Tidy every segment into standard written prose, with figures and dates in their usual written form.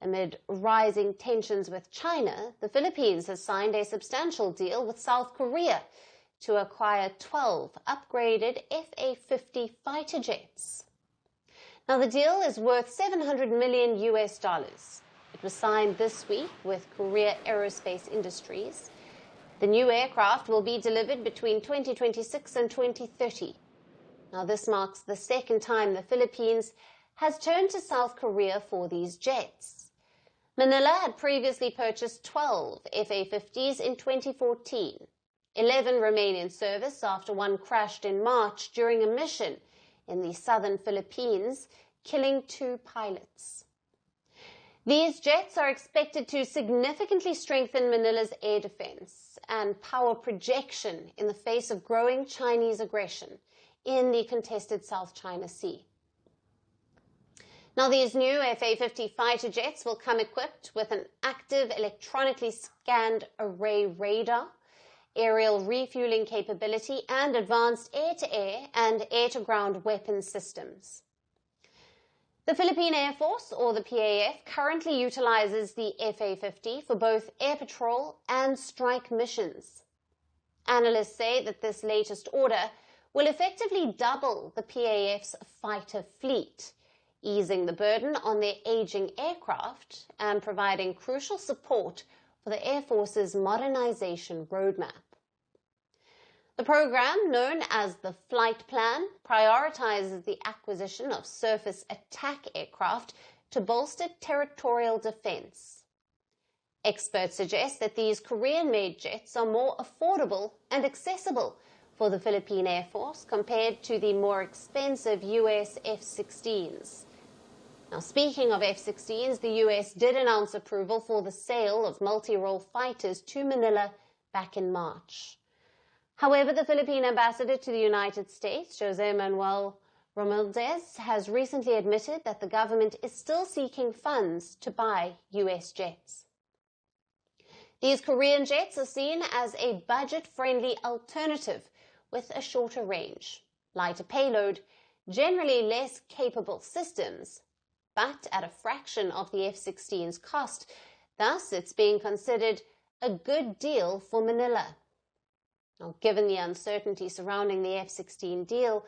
Amid rising tensions with China, the Philippines has signed a substantial deal with South Korea to acquire 12 upgraded FA-50 fighter jets. Now, the deal is worth $700 million. It was signed this week with Korea Aerospace Industries. The new aircraft will be delivered between 2026 and 2030. Now, this marks the second time the Philippines has turned to South Korea for these jets. Manila had previously purchased 12 FA-50s in 2014. 11 remain in service after one crashed in March during a mission in the southern Philippines, killing 2 pilots. These jets are expected to significantly strengthen Manila's air defense and power projection in the face of growing Chinese aggression in the contested South China Sea. Now, these new FA-50 fighter jets will come equipped with an active electronically scanned array radar, aerial refueling capability, and advanced air-to-air and air-to-ground weapons systems. The Philippine Air Force, or the PAF, currently utilizes the FA-50 for both air patrol and strike missions. Analysts say that this latest order will effectively double the PAF's fighter fleet, easing the burden on their aging aircraft and providing crucial support for the Air Force's modernization roadmap. The program, known as the Flight Plan, prioritizes the acquisition of surface attack aircraft to bolster territorial defense. Experts suggest that these Korean-made jets are more affordable and accessible for the Philippine Air Force compared to the more expensive US F-16s. Now, speaking of F-16s, the US did announce approval for the sale of multi-role fighters to Manila back in March. However, the Philippine ambassador to the United States, Jose Manuel Romualdez, has recently admitted that the government is still seeking funds to buy US jets. These Korean jets are seen as a budget-friendly alternative with a shorter range, lighter payload, generally less capable systems, but at a fraction of the F-16's cost. Thus, it's being considered a good deal for Manila. Now, given the uncertainty surrounding the F-16 deal,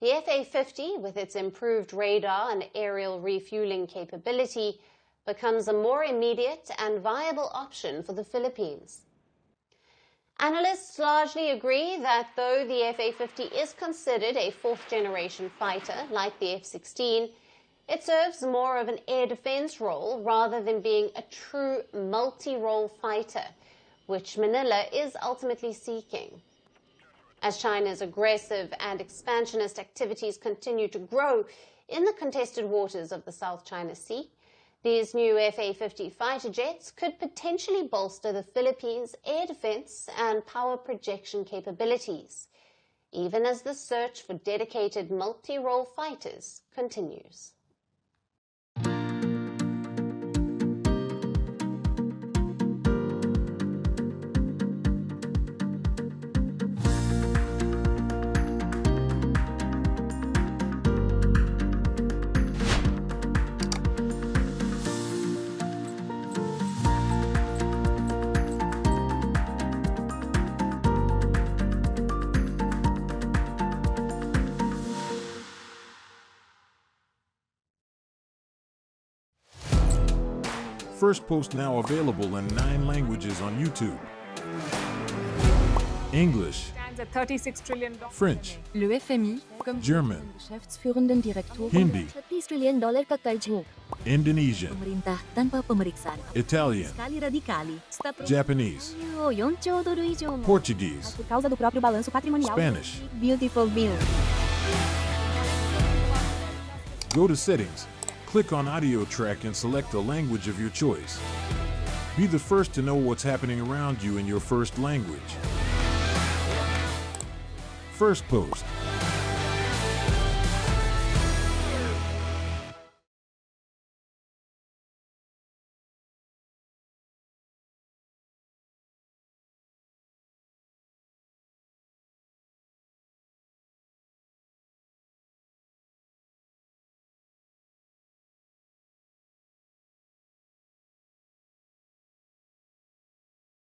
the FA-50, with its improved radar and aerial refueling capability, becomes a more immediate and viable option for the Philippines. Analysts largely agree that though the FA-50 is considered a fourth-generation fighter like the F-16, it serves more of an air defense role rather than being a true multi-role fighter, which Manila is ultimately seeking. As China's aggressive and expansionist activities continue to grow in the contested waters of the South China Sea, these new FA-50 fighter jets could potentially bolster the Philippines' air defense and power projection capabilities, even as the search for dedicated multi-role fighters continues. Firstpost now available in 9 languages on YouTube. English, Stands at $36 trillion. French, Le FMI, comme German, Geschäftsführenden Direktor, Hindi, $30 trillion kakarjo. Indonesian, Pemerintah tanpa pemeriksaan. Italian, Sekali radikali. Japanese, 4 兆ドル以上の Portuguese, por causa do próprio balanço patrimonial. Spanish. Beautiful bill. Go to Settings, click on Audio Track and select a language of your choice. Be the first to know what's happening around you in your first language. Firstpost.